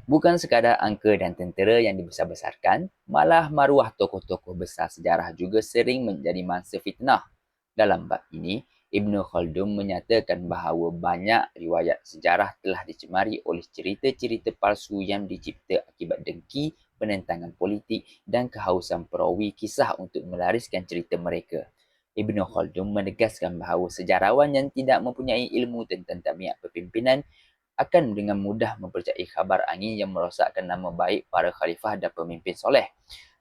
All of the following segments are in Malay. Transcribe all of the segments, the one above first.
Bukan sekadar angka dan tentera yang dibesar-besarkan, malah maruah tokoh-tokoh besar sejarah juga sering menjadi mangsa fitnah. Dalam bab ini, Ibn Khaldun menyatakan bahawa banyak riwayat sejarah telah dicemari oleh cerita-cerita palsu yang dicipta akibat dengki, penentangan politik dan kehausan perawi kisah untuk melariskan cerita mereka. Ibn Khaldun menegaskan bahawa sejarawan yang tidak mempunyai ilmu tentang tabiat kepimpinan akan dengan mudah mempercayai khabar angin yang merosakkan nama baik para khalifah dan pemimpin soleh.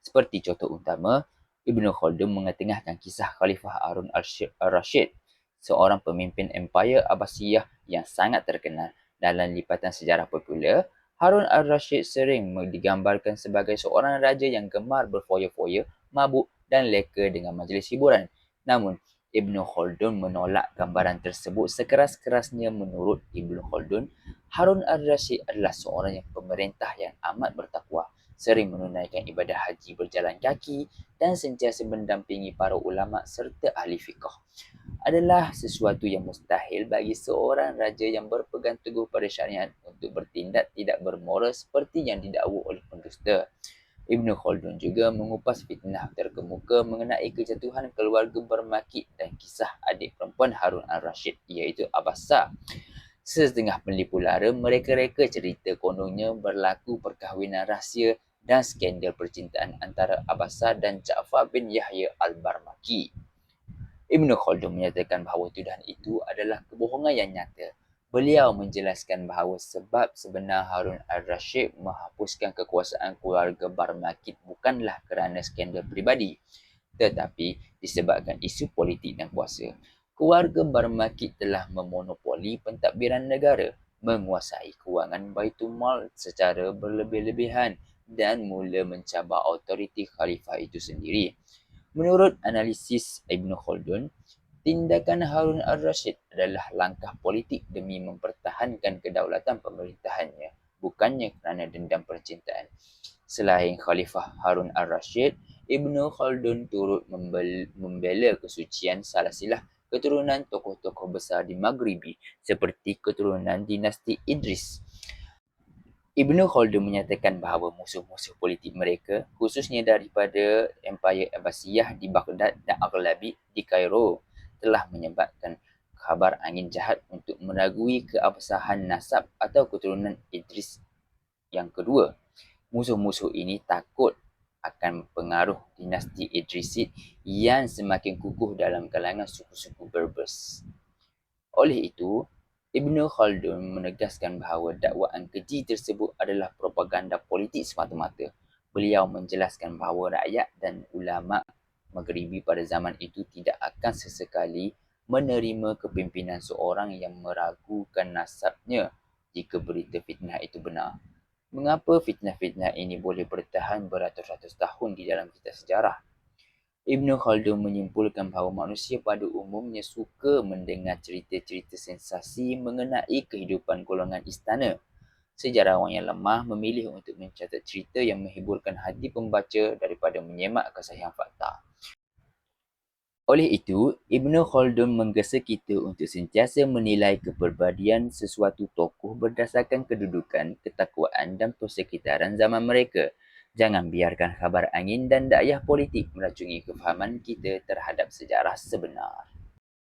Seperti contoh utama, Ibn Khaldun mengetengahkan kisah Khalifah Harun al-Rashid, seorang pemimpin Empire Abbasiyah yang sangat terkenal. Dalam lipatan sejarah popular, Harun al-Rashid sering digambarkan sebagai seorang raja yang gemar berfoya-foya, mabuk dan leka dengan majlis hiburan. Namun, Ibn Khaldun menolak gambaran tersebut sekeras-kerasnya. Menurut Ibn Khaldun, Harun al-Rashid adalah seorang yang pemerintah yang amat bertakwa, sering menunaikan ibadah haji berjalan kaki dan sentiasa mendampingi para ulama serta ahli fiqh. Adalah sesuatu yang mustahil bagi seorang raja yang berpegang teguh pada syariat untuk bertindak tidak bermoral seperti yang didakwa oleh pendusta. Ibn Khaldun juga mengupas fitnah terkemuka mengenai kejatuhan keluarga bermakit dan kisah adik perempuan Harun al-Rashid iaitu Abbasah. Setengah penlipu lara mereka-reka cerita kononnya berlaku perkahwinan rahsia dan skandal percintaan antara Abbasah dan Ja'far bin Yahya al-Barmaki. Ibn Khaldun menyatakan bahawa tuduhan itu adalah kebohongan yang nyata. Beliau menjelaskan bahawa sebab sebenar Harun al-Rashid menghapuskan kekuasaan keluarga Barmakit bukanlah kerana skandal peribadi, tetapi disebabkan isu politik dan kuasa. Keluarga Barmakit telah memonopoli pentadbiran negara, menguasai kewangan Baitul Mal secara berlebih-lebihan dan mula mencabar autoriti khalifah itu sendiri. Menurut analisis Ibn Khaldun, tindakan Harun al-Rashid adalah langkah politik demi mempertahankan kedaulatan pemerintahannya, bukannya kerana dendam percintaan. Selain Khalifah Harun al-Rashid, Ibn Khaldun turut membela kesucian salasilah keturunan tokoh-tokoh besar di Maghribi seperti keturunan dinasti Idris. Ibn Khaldun menyatakan bahawa musuh-musuh politik mereka, khususnya daripada Empire Abbasiyah di Baghdad dan Aghlabi di Kairo, telah menyebabkan khabar angin jahat untuk meragui keabsahan nasab atau keturunan Idris yang kedua. Musuh-musuh ini takut akan pengaruh dinasti Idrisid yang semakin kukuh dalam kalangan suku-suku Berbers. Oleh itu, Ibn Khaldun menegaskan bahawa dakwaan keji tersebut adalah propaganda politik semata-mata. Beliau menjelaskan bahawa rakyat dan ulama Maghribi pada zaman itu tidak akan sesekali menerima kepimpinan seorang yang meragukan nasabnya jika berita fitnah itu benar. Mengapa fitnah-fitnah ini boleh bertahan beratus-ratus tahun di dalam kitab sejarah? Ibn Khaldun menyimpulkan bahawa manusia pada umumnya suka mendengar cerita-cerita sensasi mengenai kehidupan golongan istana. Sejarawan yang lemah memilih untuk mencatat cerita yang menghiburkan hati pembaca daripada menyemak kesahihan fakta. Oleh itu, Ibn Khaldun menggesa kita untuk sentiasa menilai kepribadian sesuatu tokoh berdasarkan kedudukan, ketakwaan dan persekitaran zaman mereka. Jangan biarkan khabar angin dan dakyah politik meracuni kefahaman kita terhadap sejarah sebenar.